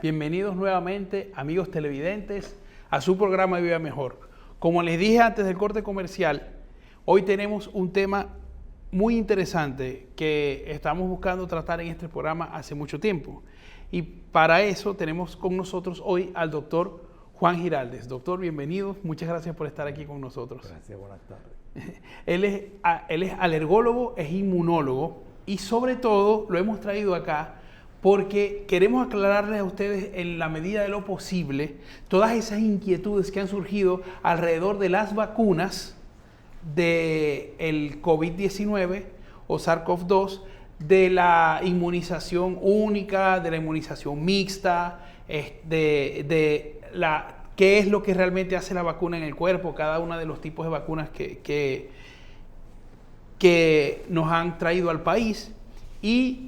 Bienvenidos nuevamente, amigos televidentes, a su programa Viva Mejor. Como les dije antes del corte comercial, hoy tenemos un tema muy interesante que estamos buscando tratar en este programa hace mucho tiempo. Y para eso tenemos con nosotros hoy al doctor Juan Giraldes. Doctor, bienvenido. Muchas gracias por estar aquí con nosotros. Gracias, buenas tardes. Él es alergólogo, es inmunólogo y sobre todo lo hemos traído acá porque queremos aclararles a ustedes en la medida de lo posible todas esas inquietudes que han surgido alrededor de las vacunas del COVID-19 o SARS-CoV-2, de la inmunización única, de la inmunización mixta, qué es lo que realmente hace la vacuna en el cuerpo, cada uno de los tipos de vacunas que nos han traído al país y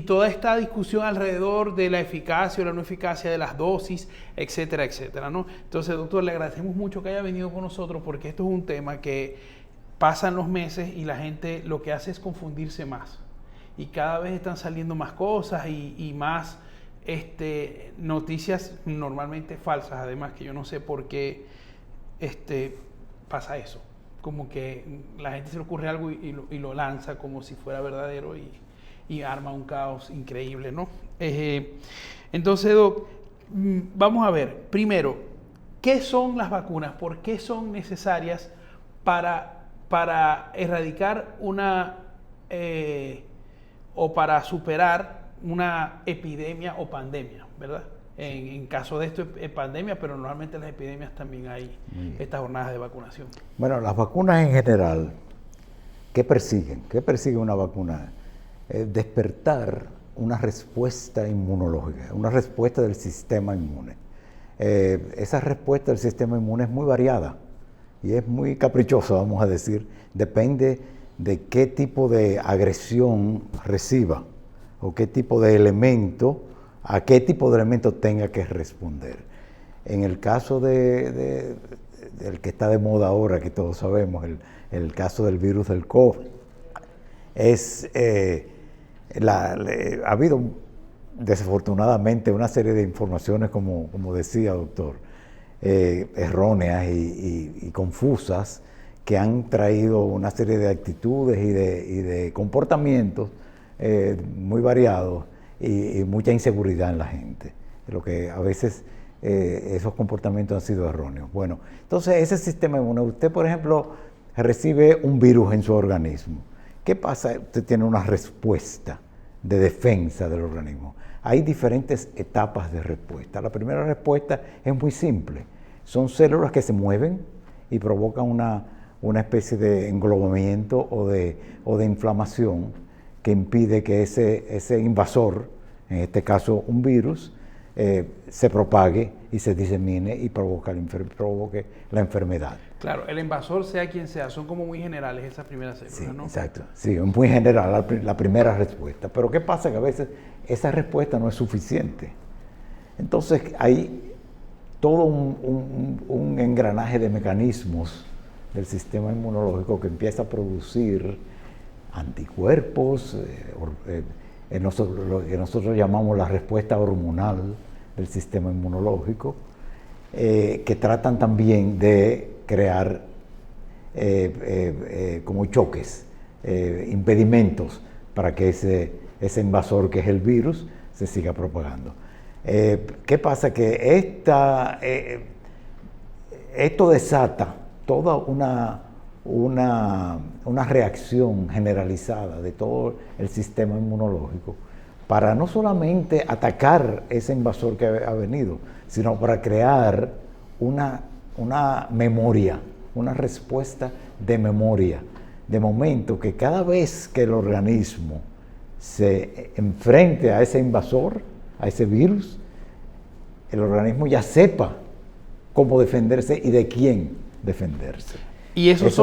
toda esta discusión alrededor de la eficacia o la no eficacia de las dosis, etcétera, etcétera, ¿no? Entonces, doctor, le agradecemos mucho que haya venido con nosotros porque esto es un tema que pasan los meses y la gente lo que hace es confundirse más. Y cada vez están saliendo más cosas y más noticias normalmente falsas, además, que yo no sé por qué pasa eso. Como que la gente se le ocurre algo y lo lanza como si fuera verdadero y arma un caos increíble, ¿no? Entonces, Doc, vamos a ver, primero, ¿qué son las vacunas? ¿Por qué son necesarias para erradicar o para superar una epidemia o pandemia, ¿verdad? En caso de esto es pandemia, pero normalmente en las epidemias también hay estas jornadas de vacunación. Bueno, las vacunas en general, ¿qué persiguen? ¿Qué persigue una vacuna? Despertar una respuesta inmunológica, una respuesta del sistema inmune. Esa respuesta del sistema inmune es muy variada y es muy caprichosa, vamos a decir, depende de qué tipo de agresión reciba o qué tipo de elemento, a qué tipo de elemento tenga que responder. En el caso del que está de moda ahora, que todos sabemos, el caso del virus del COVID, ha habido desafortunadamente una serie de informaciones, como decía doctor, erróneas y confusas, que han traído una serie de actitudes y de comportamientos muy variados y mucha inseguridad en la gente, lo que a veces esos comportamientos han sido erróneos. Bueno, entonces ese sistema inmune, usted por ejemplo recibe un virus en su organismo. ¿Qué pasa? Usted tiene una respuesta de defensa del organismo. Hay diferentes etapas de respuesta. La primera respuesta es muy simple. Son células que se mueven y provocan una especie de englobamiento o de inflamación que impide que ese invasor, en este caso un virus, se propague y se disemine y provoque la enfermedad. Claro, el invasor sea quien sea, son como muy generales esas primeras células, sí, ¿no? Exacto, sí, es muy general la primera respuesta. Pero ¿qué pasa? Que a veces esa respuesta no es suficiente. Entonces hay todo un engranaje de mecanismos del sistema inmunológico que empieza a producir anticuerpos, lo que nosotros llamamos la respuesta hormonal del sistema inmunológico, que tratan también de crear como choques, impedimentos para que ese invasor que es el virus se siga propagando. ¿Qué pasa? Que esto desata toda una reacción generalizada de todo el sistema inmunológico para no solamente atacar ese invasor que ha venido, sino para crear una memoria, una respuesta de memoria, de momento que cada vez que el organismo se enfrente a ese invasor, a ese virus, el organismo ya sepa cómo defenderse y de quién defenderse. Y eso es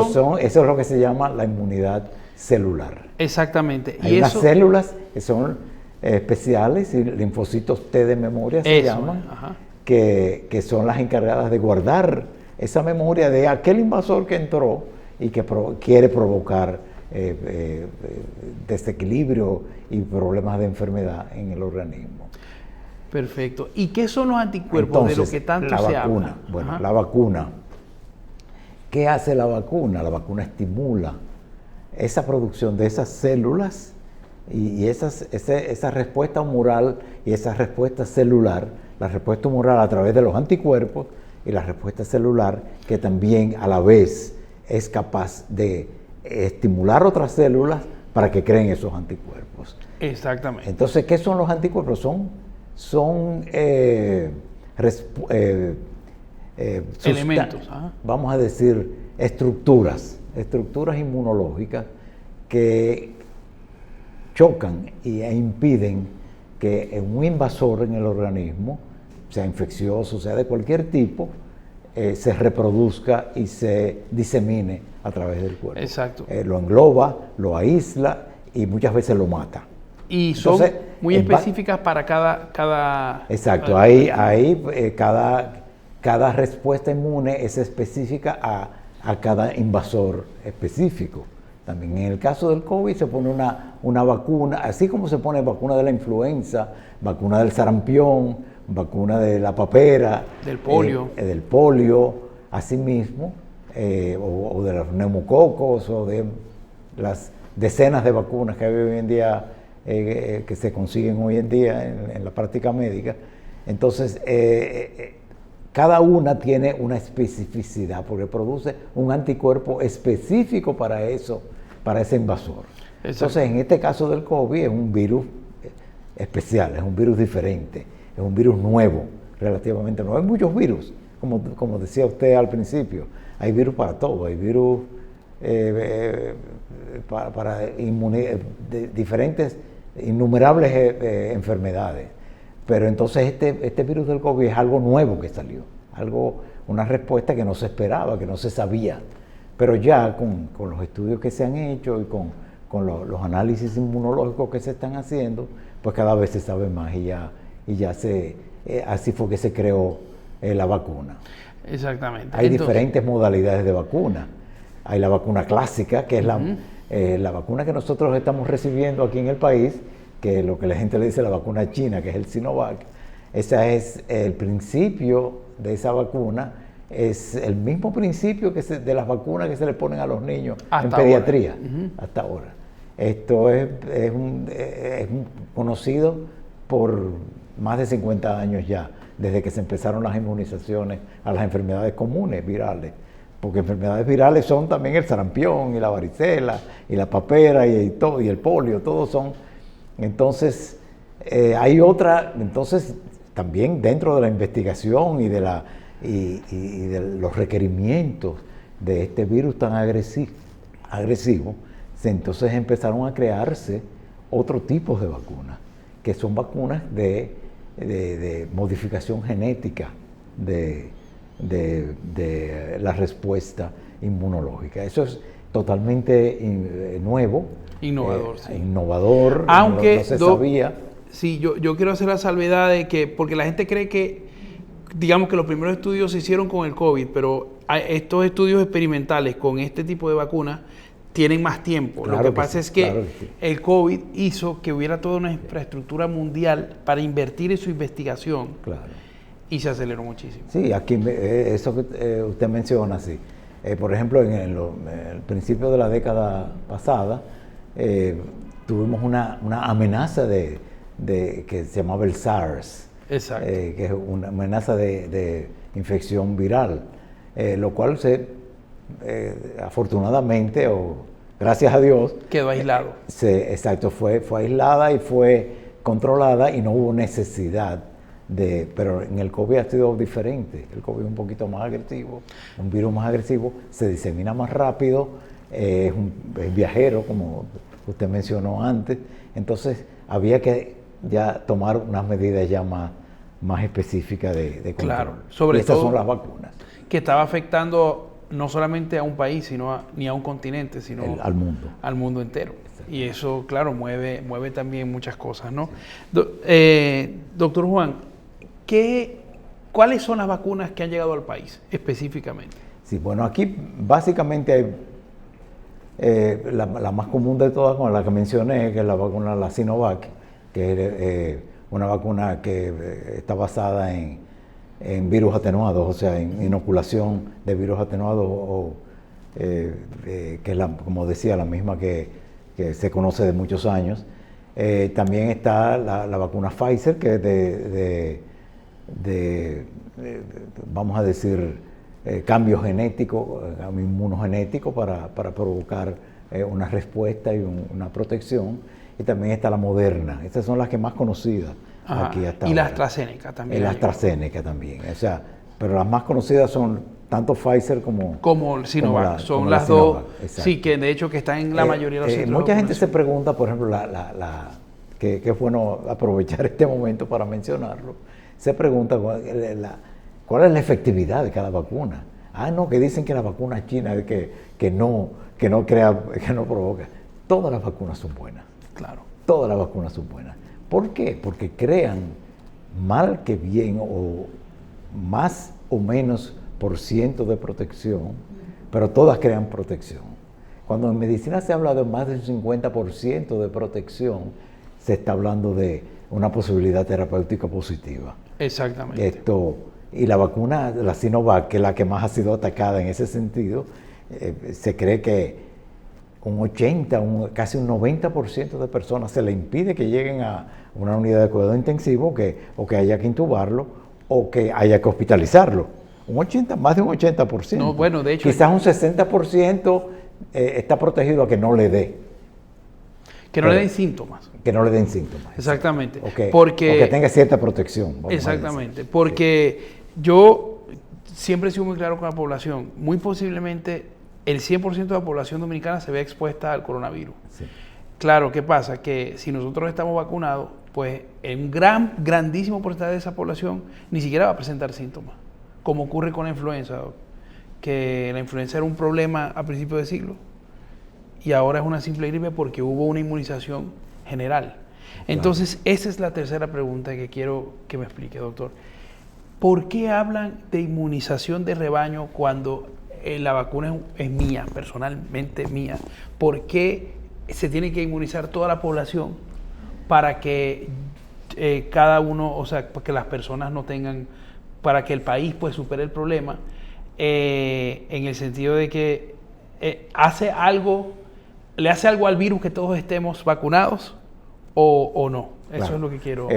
lo que se llama la inmunidad celular. Exactamente. Hay unas células que son especiales, y linfocitos T de memoria se llaman, que son las encargadas de guardar esa memoria de aquel invasor que entró y que quiere provocar desequilibrio y problemas de enfermedad en el organismo. Perfecto. ¿Y qué son los anticuerpos? Entonces, de lo que tanto la se vacuna, habla? bueno, Ajá. la vacuna. ¿Qué hace la vacuna? La vacuna estimula esa producción de esas células y esa respuesta humoral y esa respuesta celular, la respuesta humoral a través de los anticuerpos y la respuesta celular que también a la vez es capaz de estimular otras células para que creen esos anticuerpos. Exactamente. Entonces, ¿qué son los anticuerpos? Son Elementos. Ajá. vamos a decir, estructuras inmunológicas que chocan e impiden que un invasor en el organismo, sea infeccioso, sea de cualquier tipo, se reproduzca y se disemine a través del cuerpo. Exacto. Lo engloba, lo aísla y muchas veces lo mata. Y son Entonces, muy específicas para cada Exacto, cada respuesta inmune es específica a cada invasor específico. También en el caso del COVID se pone una vacuna, así como se pone vacuna de la influenza, vacuna del sarampión, vacuna de la papera, del polio, así mismo, o de los neumococos, o de las decenas de vacunas que hay hoy en día, que se consiguen hoy en día en la práctica médica. Entonces, cada una tiene una especificidad porque produce un anticuerpo específico para eso, para ese invasor. Exacto. Entonces, en este caso del COVID es un virus especial, es un virus diferente, es un virus nuevo, relativamente nuevo. Hay muchos virus, como decía usted al principio, hay virus para todo, hay virus para diferentes, innumerables enfermedades. Pero entonces este virus del COVID es algo nuevo que salió, una respuesta que no se esperaba, que no se sabía. Pero ya con los estudios que se han hecho y con los análisis inmunológicos que se están haciendo, pues cada vez se sabe más y ya así fue que se creó la vacuna. Exactamente. Hay diferentes modalidades de vacuna. Hay la vacuna clásica, que es la vacuna que nosotros estamos recibiendo aquí en el país, que es lo que la gente le dice la vacuna china, que es el Sinovac. Ese es el principio de esa vacuna, es el mismo principio de las vacunas que se le ponen a los niños hasta en pediatría, hasta ahora. Esto es conocido por más de 50 años ya, desde que se empezaron las inmunizaciones a las enfermedades comunes, virales. Porque enfermedades virales son también el sarampión y la varicela y la papera y todo, y el polio, todos son. Entonces, hay entonces también dentro de la investigación y de los requerimientos de este virus tan agresivo, entonces empezaron a crearse otros tipos de vacunas, que son vacunas de modificación genética de la respuesta inmunológica. Eso es totalmente nuevo. Innovador, sí. Innovador, aunque no se sabía. Sí, yo quiero hacer la salvedad de que, porque la gente cree que, digamos que los primeros estudios se hicieron con el COVID, pero estos estudios experimentales con este tipo de vacunas tienen más tiempo. Claro, lo que pasa es que sí. El COVID hizo que hubiera toda una infraestructura mundial para invertir en su investigación. Claro. Y se aceleró muchísimo. Sí, aquí eso que usted menciona, sí. Por ejemplo, en el principio de la década pasada, tuvimos una amenaza que se llamaba el SARS. Exacto. Que es una amenaza de infección viral, lo cual afortunadamente, o gracias a Dios, quedó aislado. Exacto, fue aislada y fue controlada y no hubo necesidad pero en el COVID ha sido diferente. El COVID es un poquito más agresivo, un virus más agresivo, se disemina más rápido, es viajero, como usted mencionó antes. Entonces había que ya tomar unas medidas ya más específicas de control. Claro, sobre estas todo son las vacunas. Que estaba afectando no solamente a un país, ni a un continente, sino al mundo. Al mundo entero. Y eso, claro, mueve también muchas cosas, ¿no? Doctor Juan, ¿cuáles son las vacunas que han llegado al país específicamente? Sí, bueno, aquí básicamente hay la más común de todas, como la que mencioné, que es la vacuna, la Sinovac, que es una vacuna que está basada en virus atenuados, o sea, en inoculación de virus atenuados, que es, como decía, la misma que se conoce de muchos años. También está la vacuna Pfizer, que es vamos a decir, cambio genético, cambio inmunogenético para provocar una respuesta y una protección. Y también está la Moderna. Estas son las que más conocidas aquí hasta ahora. Y la AstraZeneca también. La AstraZeneca también. O sea, pero las más conocidas son tanto Pfizer como el Sinovac. Son como las Sinovac, dos. exacto. Sí, que de hecho que están en la mayoría de los centros. Mucha gente se pregunta, por ejemplo, que es bueno aprovechar este momento para mencionarlo. Se pregunta cuál es la efectividad de cada vacuna. No, que dicen que la vacuna china es que no provoca. Todas las vacunas son buenas. Claro. Todas las vacunas son buenas. ¿Por qué? Porque crean mal que bien o más o menos % de protección, pero todas crean protección. Cuando en medicina se habla de más del 50% de protección, se está hablando de una posibilidad terapéutica positiva. Exactamente. Y la vacuna, la Sinovac, que es la que más ha sido atacada en ese sentido, se cree que casi un 90% de personas se le impide que lleguen a una unidad de cuidado intensivo o que haya que intubarlo o que haya que hospitalizarlo. Más de un 80%. No, bueno, de hecho, quizás un 60% está protegido a que no le dé. Que no le den síntomas. Que no le den síntomas. Exactamente. O que tenga cierta protección. Exactamente. Porque yo siempre he sido muy claro con la población. Muy posiblemente el 100% de la población dominicana se ve expuesta al coronavirus. Sí. Claro, ¿qué pasa? Que si nosotros estamos vacunados, pues un grandísimo porcentaje de esa población ni siquiera va a presentar síntomas. Como ocurre con la influenza, que la influenza era un problema a principios de siglo y ahora es una simple gripe porque hubo una inmunización general. Entonces, esa es la tercera pregunta que quiero que me explique, doctor. ¿Por qué hablan de inmunización de rebaño cuando la vacuna es mía, personalmente mía? ¿Por qué se tiene que inmunizar toda la población para que cada uno, o sea, para que las personas no tengan, para que el país pues supere el problema, en el sentido de que le hace algo al virus que todos estemos vacunados o no? Eso Claro. es lo que quiero.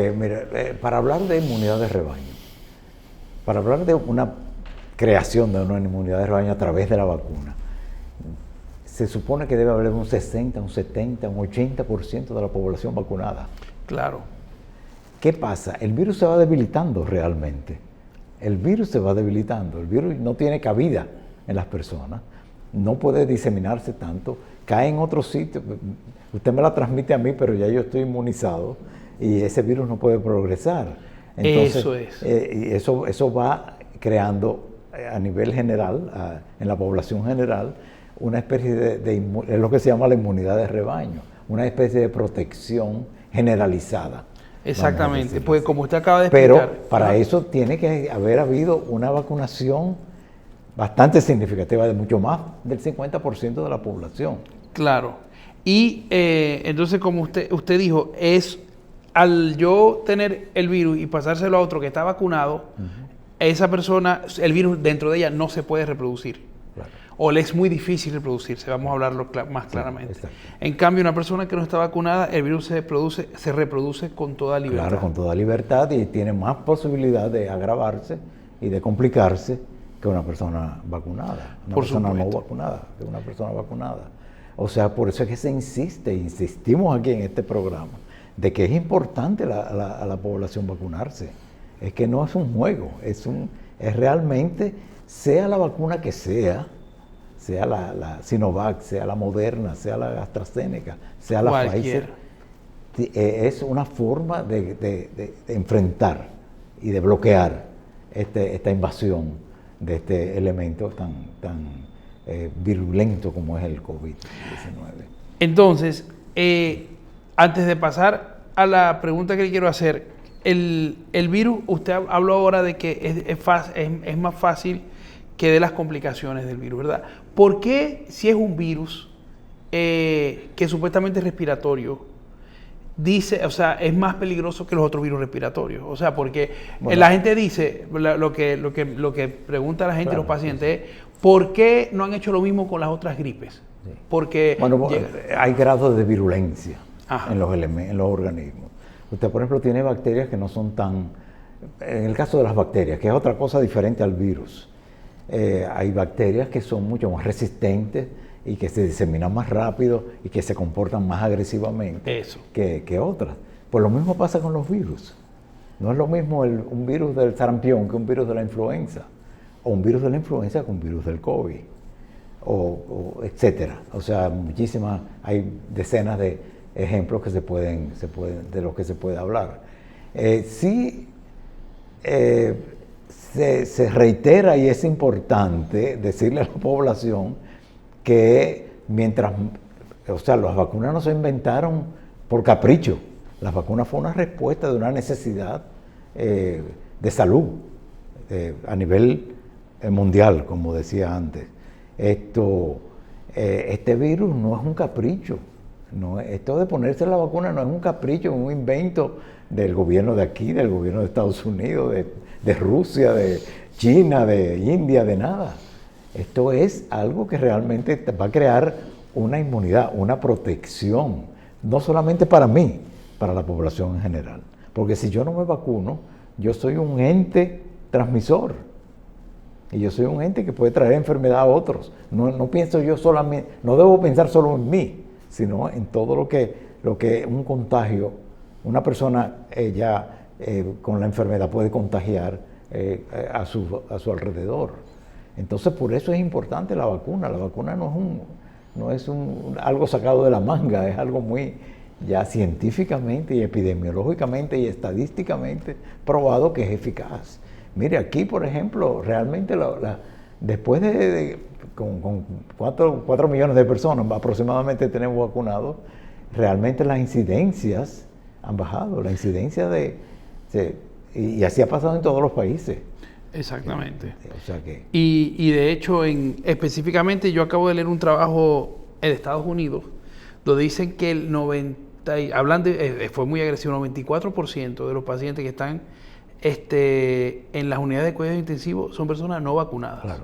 Para hablar de inmunidad de rebaño, para hablar de una creación de una inmunidad de rebaño a través de la vacuna, se supone que debe haber un 60, un 70, un 80% de la población vacunada. Claro. ¿Qué pasa? El virus se va debilitando realmente. El virus se va debilitando. El virus no tiene cabida en las personas. No puede diseminarse tanto. Cae en otro sitio. Usted me la transmite a mí, pero ya yo estoy inmunizado y ese virus no puede progresar. Entonces, Eso es. Y eso va creando a nivel general, en la población general, una especie es lo que se llama la inmunidad de rebaño, una especie de protección generalizada. Exactamente, pues como usted acaba de explicar. Pero para eso tiene que haber habido una vacunación bastante significativa de mucho más del 50% de la población. Claro. Y entonces, como usted dijo, es al yo tener el virus y pasárselo a otro que está vacunado, esa persona, el virus dentro de ella no se puede reproducir. Claro. O le es muy difícil reproducirse, vamos a hablarlo más claramente. Exacto. En cambio, una persona que no está vacunada, el virus se reproduce con toda libertad. Claro, con toda libertad y tiene más posibilidad de agravarse y de complicarse que una persona vacunada. Una persona no vacunada, que una persona vacunada. O sea, por eso es que insistimos aquí en este programa, de que es importante a la población vacunarse. Es que no es un juego, es realmente, sea la vacuna que sea la Sinovac, sea la Moderna, sea la AstraZeneca, sea la Pfizer, es una forma de enfrentar y de bloquear esta invasión de este elemento tan virulento como es el COVID-19. Entonces, antes de pasar a la pregunta que le quiero hacer, el virus, usted habló ahora de que es más fácil que de las complicaciones del virus, ¿verdad? ¿Por qué si es un virus que supuestamente es respiratorio, dice, o sea, es más peligroso que los otros virus respiratorios. O sea, porque Bueno, la gente dice, lo que pregunta la gente y claro, los pacientes es, ¿por qué no han hecho lo mismo con las otras gripes? sí. Porque Bueno, hay grados de virulencia Ajá. en los organismos. Usted, por ejemplo, tiene bacterias que no son tan... En el caso de las bacterias, que es otra cosa diferente al virus, hay bacterias que son mucho más resistentes y que se diseminan más rápido y que se comportan más agresivamente que otras. Pues lo mismo pasa con los virus. No es lo mismo un virus del sarampión que un virus de la influenza, o un virus de la influenza que un virus del COVID, o etcétera. O sea, hay decenas de ejemplos que de los que se puede hablar. Se reitera, y es importante decirle a la población que las vacunas no se inventaron por capricho. Las vacunas fue una respuesta de una necesidad de salud a nivel mundial, como decía antes. Este virus no es un capricho. Esto de ponerse la vacuna no es un capricho, es un invento del gobierno de aquí, del gobierno de Estados Unidos, de Rusia, de China, de India, de nada. Esto es algo que realmente va a crear una inmunidad, una protección, no solamente para mí, para la población en general. Porque si yo no me vacuno, yo soy un ente transmisor. Y yo soy un ente que puede traer enfermedad a otros. No pienso yo solamente, no debo pensar solo en mí, sino en todo lo que un contagio, una persona con la enfermedad puede contagiar a su alrededor. Entonces, por eso es importante la vacuna. La vacuna no es algo sacado de la manga, es algo muy ya científicamente y epidemiológicamente y estadísticamente probado que es eficaz. Mire, aquí, por ejemplo, realmente después con 4 millones de personas aproximadamente tenemos vacunados, realmente las incidencias han bajado, la incidencia y así ha pasado en todos los países. Exactamente. O sea que... Y de hecho, específicamente yo acabo de leer un trabajo en Estados Unidos donde dicen que el 90, fue muy agresivo, 94% de los pacientes que están en las unidades de cuidados intensivos son personas no vacunadas. Claro.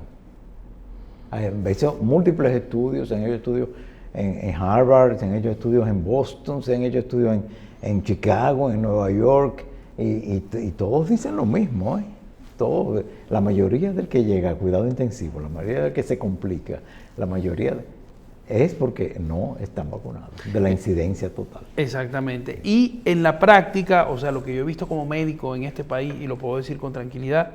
Han hecho múltiples estudios, se han hecho estudios en Harvard, se han hecho estudios en Boston, se han hecho estudios en Chicago, en Nueva York, y todos dicen lo mismo, ¿eh? La mayoría del que llega a cuidado intensivo, la mayoría del que se complica, la mayoría es porque no están vacunados, de la incidencia total. Exactamente. Y en la práctica, o sea, lo que yo he visto como médico en este país, y lo puedo decir con tranquilidad,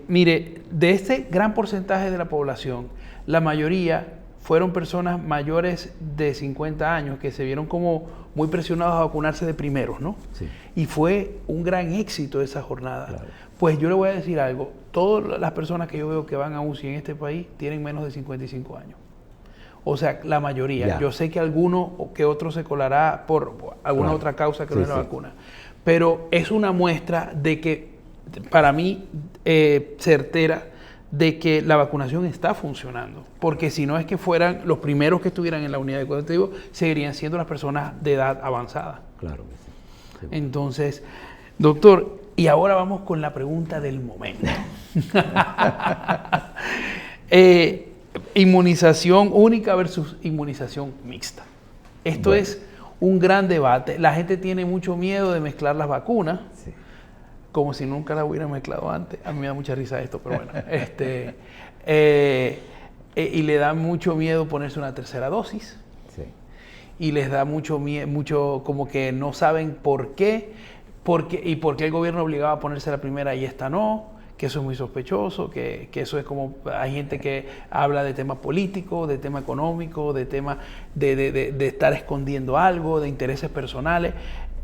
mire, de este gran porcentaje de la población, la mayoría fueron personas mayores de 50 años que se vieron como muy presionados a vacunarse de primeros, ¿no? Sí. Y fue un gran éxito esa jornada. Claro. Pues yo le voy a decir algo, todas las personas que yo veo que van a UCI en este país tienen menos de 55 años. O sea, la mayoría. Ya. Yo sé que alguno o que otro se colará por alguna otra causa que no es la vacuna. Pero es una muestra de que, para mí, certera, de que la vacunación está funcionando. Porque si no es que fueran los primeros que estuvieran en la unidad de cuidado intensivo, seguirían siendo las personas de edad avanzada. Claro que sí. Entonces, doctor, y ahora vamos con la pregunta del momento. Inmunización única versus inmunización mixta. Esto es un gran debate. La gente tiene mucho miedo de mezclar las vacunas. Sí. Como si nunca la hubiera mezclado antes. A mí me da mucha risa esto, pero bueno. Y le da mucho miedo ponerse una tercera dosis. Sí. Y les da mucho como que no saben por qué el gobierno obligaba a ponerse la primera y esta no, que eso es muy sospechoso, que eso es como, hay gente que habla de tema político, de tema económico, de tema de estar escondiendo algo, de intereses personales.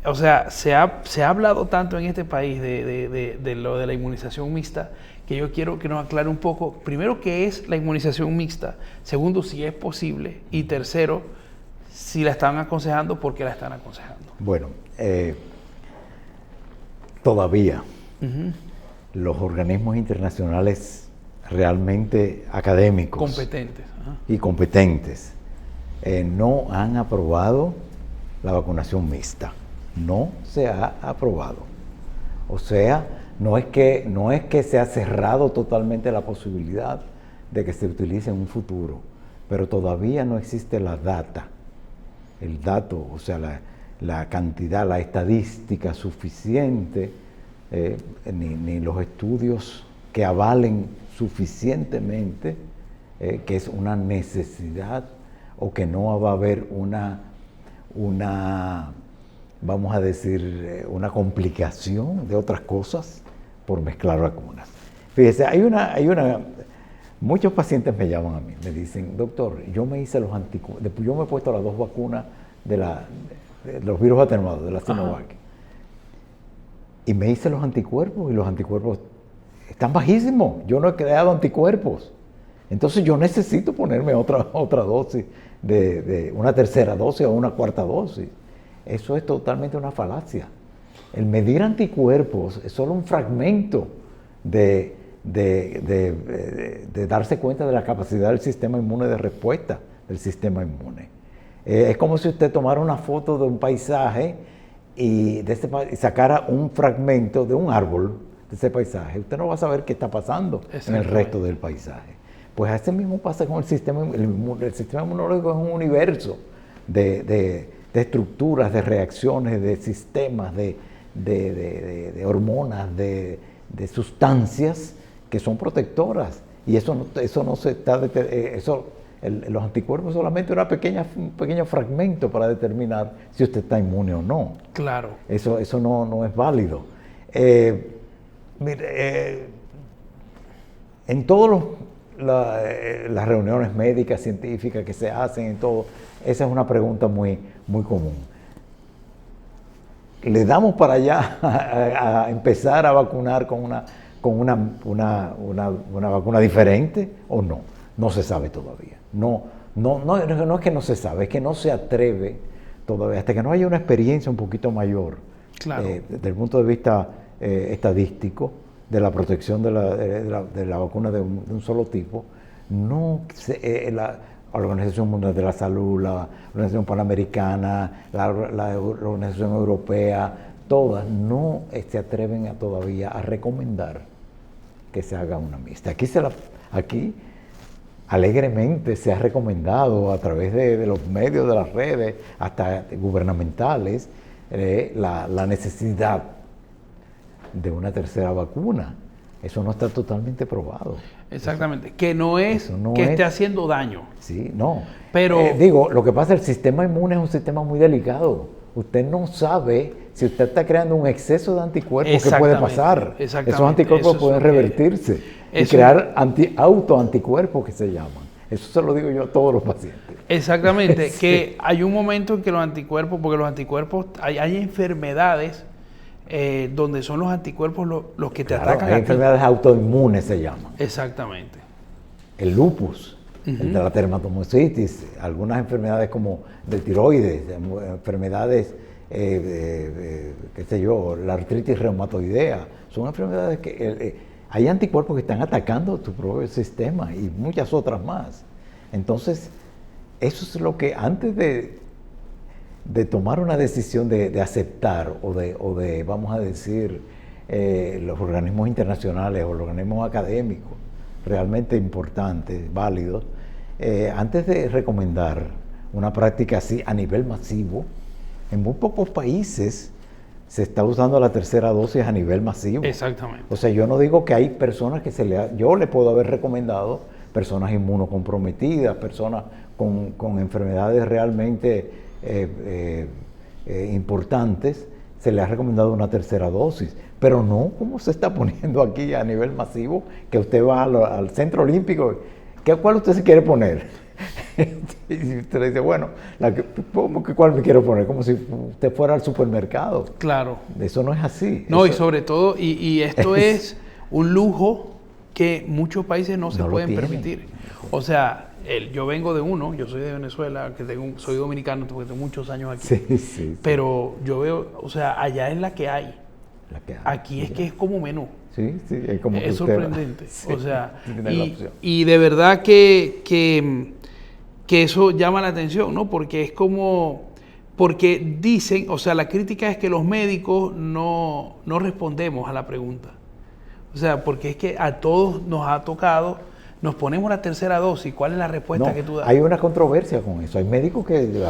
O sea, se ha hablado tanto en este país de lo de la inmunización mixta, que yo quiero que nos aclare un poco, primero, qué es la inmunización mixta, segundo, si es posible, y tercero, si la están aconsejando, ¿por qué la están aconsejando? Bueno, todavía los organismos internacionales realmente académicos Competentes. y competentes no han aprobado la vacunación mixta. No se ha aprobado. O sea, no es que se ha cerrado totalmente la posibilidad de que se utilice en un futuro, pero todavía no existe la data, el dato, o sea, la cantidad, la estadística suficiente, ni los estudios que avalen suficientemente que es una necesidad o que no va a haber una vamos a decir, una complicación de otras cosas por mezclar vacunas. Fíjese, muchos pacientes me llaman a mí, me dicen, doctor, yo me hice los anticuerpos, yo me he puesto las 2 vacunas de los virus atenuados, de la Sinovac, y me hice los anticuerpos, y los anticuerpos están bajísimos, yo no he creado anticuerpos, entonces yo necesito ponerme otra dosis, de una tercera dosis o una cuarta dosis. Eso es totalmente una falacia. El medir anticuerpos es solo un fragmento de darse cuenta de la capacidad del sistema inmune de respuesta del sistema inmune. Es como si usted tomara una foto de un paisaje y sacara un fragmento de un árbol de ese paisaje. Usted no va a saber qué está pasando en el resto del paisaje. Pues así mismo pasa con el sistema inmunológico. El sistema inmunológico es un universo de estructuras, de reacciones, de sistemas, de hormonas, de sustancias que son protectoras. Y eso no se está los anticuerpos es solamente un pequeño fragmento para determinar si usted está inmune o no. Claro. Eso no es válido. En todas las reuniones médicas, científicas que se hacen, en todo, esa es una pregunta muy, muy común. ¿Le damos para allá a empezar a vacunar con una vacuna diferente o no? No se sabe todavía. No es que no se sabe, es que no se atreve todavía, hasta que no haya una experiencia un poquito mayor, claro, desde el punto de vista estadístico, de la protección de la vacuna de un solo tipo. La Organización Mundial de la Salud, la Organización Panamericana, la Organización Europea, todas no se atreven todavía a recomendar que se haga una mixta. Aquí alegremente se ha recomendado a través de los medios, de las redes, hasta gubernamentales, la necesidad de una tercera vacuna. Eso no está totalmente probado. Exactamente, que no es que esté haciendo daño. Sí, no. Pero lo que pasa es que el sistema inmune es un sistema muy delicado. Usted no sabe si usted está creando un exceso de anticuerpos, ¿qué puede pasar? Esos anticuerpos pueden revertirse y crear autoanticuerpos que se llaman. Eso se lo digo yo a todos los pacientes. Exactamente, Sí. que hay un momento en que los anticuerpos, porque los anticuerpos, hay enfermedades donde son los anticuerpos los que te atacan. Hay enfermedades autoinmunes se llaman. Exactamente. El lupus, el de la dermatomyositis, algunas enfermedades como del tiroides, enfermedades, qué sé yo, la artritis reumatoidea, son enfermedades que hay anticuerpos que están atacando tu propio sistema y muchas otras más. Entonces, eso es lo que antes de tomar una decisión de aceptar o de, vamos a decir, los organismos internacionales o los organismos académicos realmente importantes, válidos, antes de recomendar una práctica así a nivel masivo, en muy pocos países se está usando la tercera dosis a nivel masivo. Exactamente. O sea, yo no digo que hay personas que yo le puedo haber recomendado, personas inmunocomprometidas, personas con enfermedades realmente importantes, se le ha recomendado una tercera dosis, pero no como se está poniendo aquí a nivel masivo, que usted va al centro olímpico, ¿cuál usted se quiere poner? Y usted le dice, bueno, ¿cuál me quiero poner? Como si usted fuera al supermercado. Claro. Eso no es así. No, eso, y sobre todo, y esto es un lujo que muchos países no se pueden permitir. O sea, yo vengo de yo soy de Venezuela, soy dominicano, tengo muchos años aquí. Sí. Pero yo veo, o sea, allá es la que hay. Aquí es que es como menú. Sí, es como es sorprendente. Sí, o sea, sí, y de verdad que eso llama la atención, ¿no? Porque es como porque dicen, o sea, la crítica es que los médicos no respondemos a la pregunta. O sea, porque es que a todos nos ha tocado, nos ponemos la tercera dosis, ¿cuál es la respuesta que tú das? Hay una controversia con eso. Hay médicos que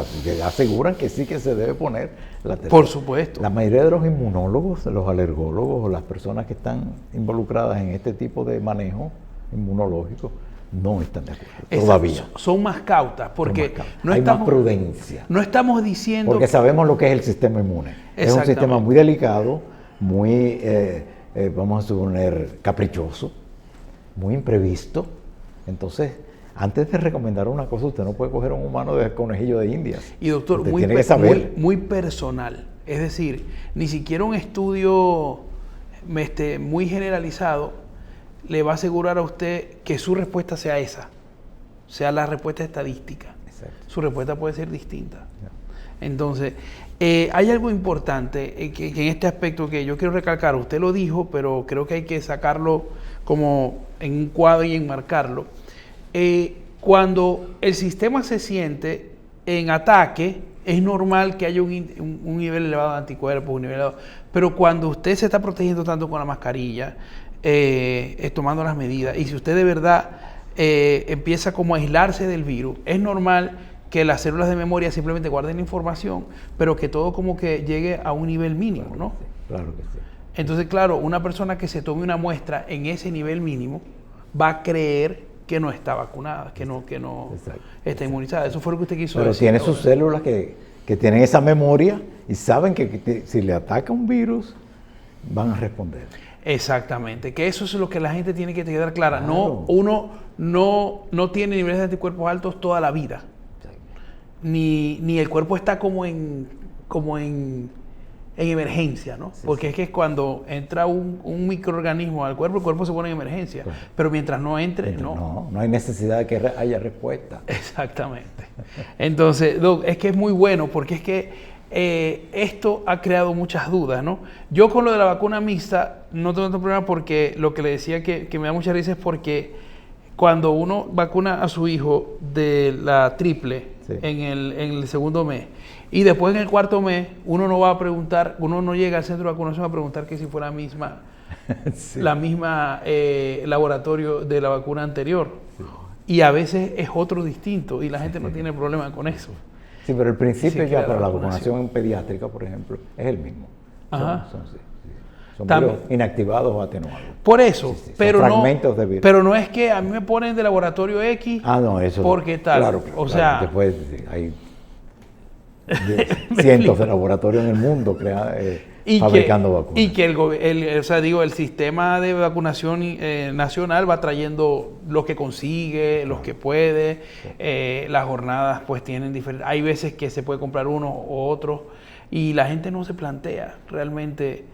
aseguran que sí que se debe poner la tercera. Por supuesto. La mayoría de los inmunólogos, los alergólogos o las personas que están involucradas en este tipo de manejo inmunológico no están de acuerdo. Exacto. Todavía. Son más cautas porque no hay estamos, más prudencia. No estamos diciendo... Porque sabemos lo que es el sistema inmune. Es un sistema muy delicado, muy, vamos a suponer, caprichoso, muy imprevisto. Entonces, antes de recomendar una cosa, usted no puede coger un humano de conejillo de Indias. Y doctor, muy personal. Es decir, ni siquiera un estudio muy generalizado le va a asegurar a usted que su respuesta sea esa, sea la respuesta estadística. Exacto. Su respuesta puede ser distinta. Yeah. Entonces, hay algo importante que en este aspecto que yo quiero recalcar. Usted lo dijo, pero creo que hay que sacarlo como en un cuadro y enmarcarlo. Cuando el sistema se siente en ataque, es normal que haya un nivel elevado de anticuerpos, pero cuando usted se está protegiendo tanto con la mascarilla, tomando las medidas, y si usted de verdad empieza como a aislarse del virus, es normal que las células de memoria simplemente guarden la información, pero que todo como que llegue a un nivel mínimo, ¿no? Claro que sí. Entonces, claro, una persona que se tome una muestra en ese nivel mínimo va a creer que no está vacunada, que no está inmunizada. Eso fue lo que usted quiso decir. Pero tiene sus células que tienen esa memoria y saben que si le ataca un virus, van a responder. Exactamente, que eso es lo que la gente tiene que quedar clara. Claro. Uno no tiene niveles de anticuerpos altos toda la vida. Ni el cuerpo está como en emergencia, ¿no? Sí, porque es que cuando entra un microorganismo al cuerpo, el cuerpo se pone en emergencia. Claro. Pero mientras no entre, no hay necesidad de que haya respuesta. Exactamente. Entonces, Doc, es que es muy bueno porque es que esto ha creado muchas dudas, ¿no? Yo con lo de la vacuna mixta no tengo tanto problema porque lo que le decía que me da mucha risa es porque cuando uno vacuna a su hijo de la triple en el segundo mes y después en el cuarto mes uno no va a preguntar, uno no llega al centro de vacunación a preguntar que si fue la misma laboratorio de la vacuna anterior. Y a veces es otro distinto y la gente no tiene problema con eso. Sí, pero el principio ya para la vacunación pediátrica, por ejemplo, es el mismo. Son virus inactivados o atenuados. Por eso, pero fragmentos de virus. Pero no es que a mí me ponen de laboratorio X eso porque tal. Claro, o sea, después hay cientos de laboratorios en el mundo fabricando vacunas. Y que el sistema de vacunación nacional va trayendo lo que consigue, los que puede. Las jornadas pues tienen diferentes. Hay veces que se puede comprar uno o otro y la gente no se plantea realmente.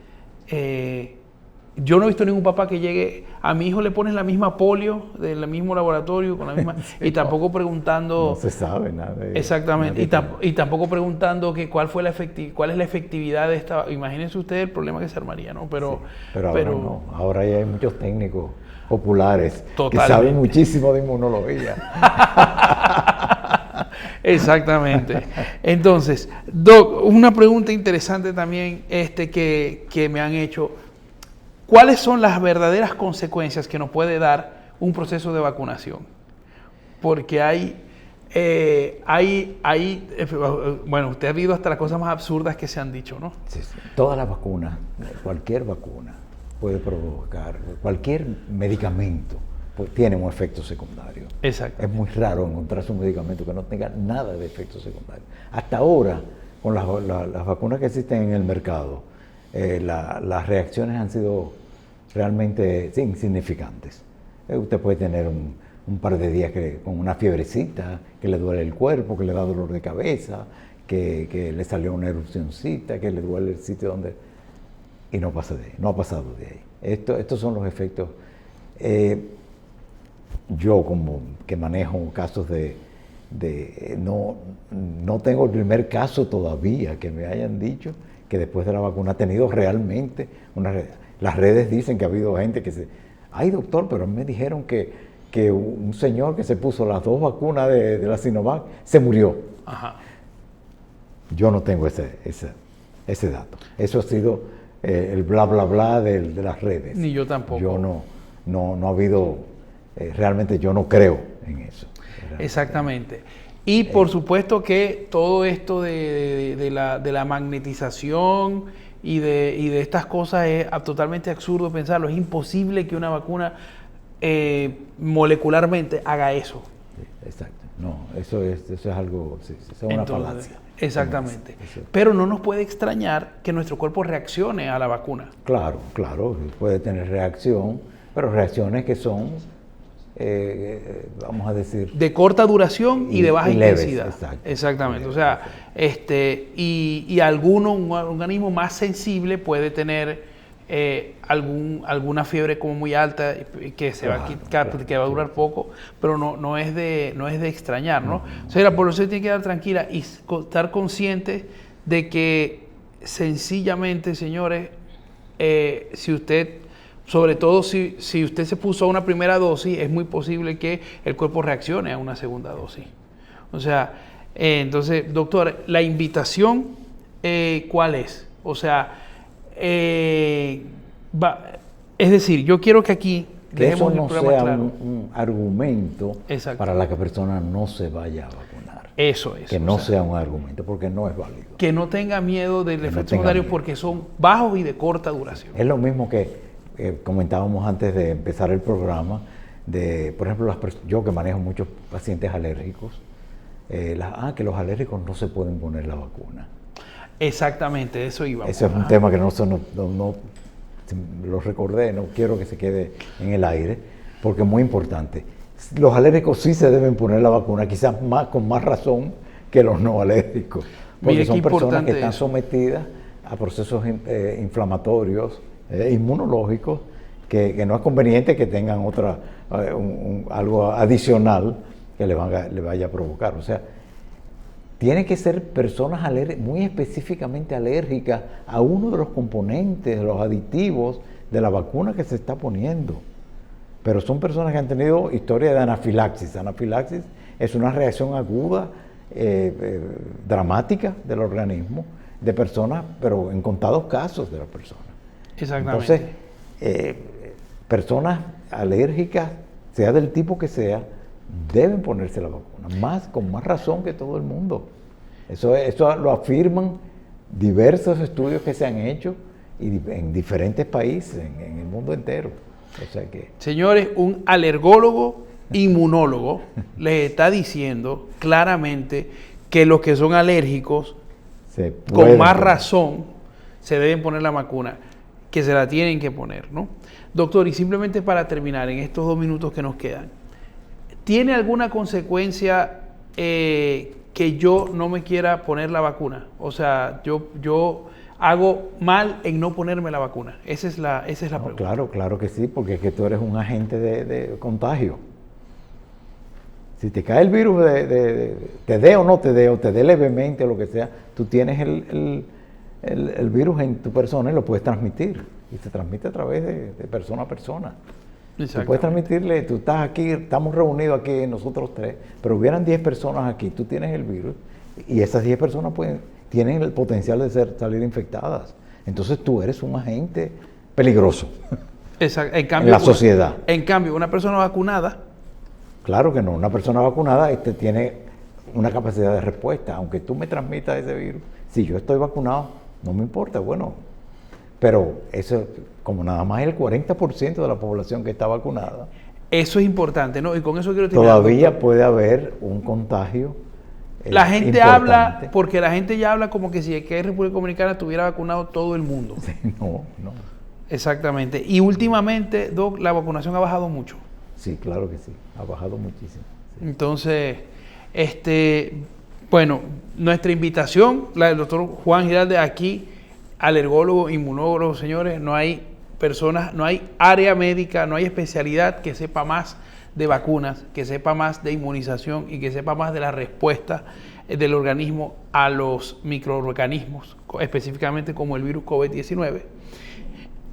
Yo no he visto ningún papá que llegue, a mi hijo le ponen la misma polio del mismo laboratorio, con la misma, y tampoco preguntando... No se sabe nada. Exactamente, y tampoco preguntando que cuál es la efectividad de esta... Imagínense ustedes el problema que se armaría, ¿no? Pero ahora no, ahora ya hay muchos técnicos populares que saben muchísimo de inmunología. Exactamente. Entonces, Doc, una pregunta interesante también que me han hecho. ¿Cuáles son las verdaderas consecuencias que nos puede dar un proceso de vacunación? Porque bueno, usted ha visto hasta las cosas más absurdas que se han dicho, ¿no? Sí. Todas las vacunas, cualquier vacuna puede provocar, cualquier medicamento tiene un efecto secundario. Exacto. Es muy raro encontrarse un medicamento que no tenga nada de efecto secundario. Hasta ahora, con las vacunas que existen en el mercado, las reacciones han sido realmente insignificantes. Usted puede tener un par de días con una fiebrecita, que le duele el cuerpo, que le da dolor de cabeza, que le salió una erupcioncita, que le duele el sitio donde... Y no ha pasado de ahí. Estos son los efectos. Yo como que manejo casos no tengo el primer caso todavía que me hayan dicho que después de la vacuna ha tenido realmente las redes dicen que ha habido gente que ay doctor, pero me dijeron que un señor que se puso las 2 vacunas de la Sinovac se murió. Ajá. Yo no tengo ese dato. Eso ha sido el bla, bla, bla de las redes. Ni yo tampoco. Yo no ha habido, realmente yo no creo en eso. Exactamente. Y por supuesto que todo esto de la magnetización y de estas cosas es totalmente absurdo pensarlo. Es imposible que una vacuna molecularmente haga eso. Sí, exacto. No, eso es algo, sí, eso es una falacia. Exactamente. Eso. Pero no nos puede extrañar que nuestro cuerpo reaccione a la vacuna. Claro, puede tener reacción, pero reacciones que son, vamos a decir, de corta duración y de baja leves, intensidad. Exacto. Exactamente. O sea, y un organismo más sensible puede tener alguna fiebre como muy alta que se va a quitar, que va a durar poco, pero no es de extrañar, ¿no? O sea, la población tiene que quedar tranquila y estar consciente de que sencillamente, señores, si usted, sobre todo si usted se puso una primera dosis, es muy posible que el cuerpo reaccione a una segunda dosis. O sea, entonces, doctor, la invitación, ¿cuál es? O sea, es decir, yo quiero que aquí que dejemos eso no el programa sea claro. un argumento Exacto. para la que persona no se vaya a vacunar. Eso es. Que no sea un argumento, porque no es válido. Que no tenga miedo del efecto secundario porque son bajos y de corta duración. Es lo mismo que comentábamos antes de empezar el programa, por ejemplo, yo que manejo muchos pacientes alérgicos, que los alérgicos no se pueden poner la vacuna. Exactamente, eso iba. Ese es un tema que no lo recordé, no quiero que se quede en el aire, porque es muy importante. Los alérgicos sí se deben poner la vacuna, quizás con más razón que los no alérgicos, porque Mire, son personas que están eso. sometidas a procesos inflamatorios, inmunológicos, que no es conveniente que tengan algo adicional que le vaya a provocar. O sea, tienen que ser personas muy específicamente alérgicas a uno de los componentes, de los aditivos de la vacuna que se está poniendo. Pero son personas que han tenido historia de anafilaxis. Anafilaxis es una reacción aguda, dramática del organismo, de personas, pero en contados casos de las personas. Exactamente. Entonces, personas alérgicas, sea del tipo que sea, deben ponerse la vacuna, con más razón que todo el mundo. Eso lo afirman diversos estudios que se han hecho en diferentes países, en el mundo entero. O sea que, señores, un alergólogo inmunólogo les está diciendo claramente que los que son alérgicos, con más razón, se deben poner la vacuna, que se la tienen que poner, ¿no? Doctor, y simplemente para terminar, en estos 2 minutos que nos quedan, ¿tiene alguna consecuencia que yo no me quiera poner la vacuna? O sea, yo hago mal en no ponerme la vacuna. Esa es la pregunta. Claro que sí, porque es que tú eres un agente de contagio. Si te cae el virus, te dé o no te dé, o te dé levemente o lo que sea, tú tienes el virus en tu persona y lo puedes transmitir. Y se transmite a través de persona a persona. Tú puedes transmitirle, tú estás aquí, estamos reunidos aquí nosotros 3, pero hubieran 10 personas aquí, tú tienes el virus y esas 10 personas tienen el potencial de salir infectadas. Entonces tú eres un agente peligroso en la sociedad. En cambio, una persona vacunada... Claro que no, una persona vacunada tiene una capacidad de respuesta. Aunque tú me transmitas ese virus, si yo estoy vacunado, no me importa, bueno... Pero eso, como nada más el 40% de la población que está vacunada. Eso es importante, ¿no? Y con eso quiero terminar. Todavía puede haber un contagio. La gente habla, porque la gente ya habla como que si aquí en República Dominicana estuviera vacunado todo el mundo. Sí, no. Exactamente. Y últimamente, Doc, la vacunación ha bajado mucho. Sí, claro que sí. Ha bajado muchísimo. Sí. Entonces, bueno, nuestra invitación, la del doctor Juan Giralde aquí, alergólogo, inmunólogo, señores, no hay personas, no hay área médica, no hay especialidad que sepa más de vacunas, que sepa más de inmunización y que sepa más de la respuesta del organismo a los microorganismos, específicamente como el virus COVID-19,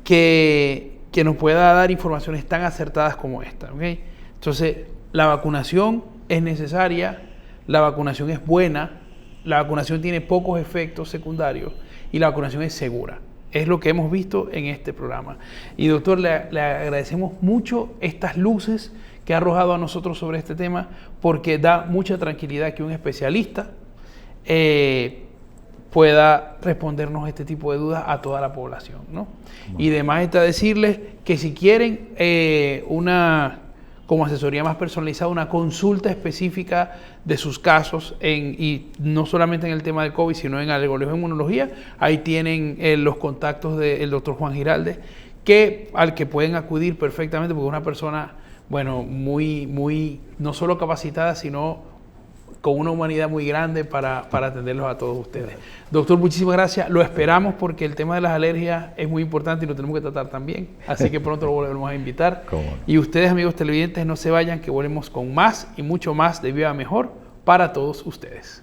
que nos pueda dar informaciones tan acertadas como esta, ¿okay? Entonces, la vacunación es necesaria, la vacunación es buena, la vacunación tiene pocos efectos secundarios y la vacunación es segura. Es lo que hemos visto en este programa. Y doctor, le agradecemos mucho estas luces que ha arrojado a nosotros sobre este tema, porque da mucha tranquilidad que un especialista pueda respondernos este tipo de dudas a toda la población, ¿no? Y además está decirles que si quieren como asesoría más personalizada, una consulta específica de sus casos, y no solamente en el tema del COVID, sino en alergología e inmunología, ahí tienen los contactos del doctor Juan Giraldes, al que pueden acudir perfectamente, porque es una persona, bueno, muy, no solo capacitada, sino con una humanidad muy grande para atenderlos a todos ustedes. Doctor, muchísimas gracias. Lo esperamos porque el tema de las alergias es muy importante y lo tenemos que tratar también. Así que pronto lo volveremos a invitar. Y ustedes, amigos televidentes, no se vayan, que volvemos con más y mucho más de Viva Mejor para todos ustedes.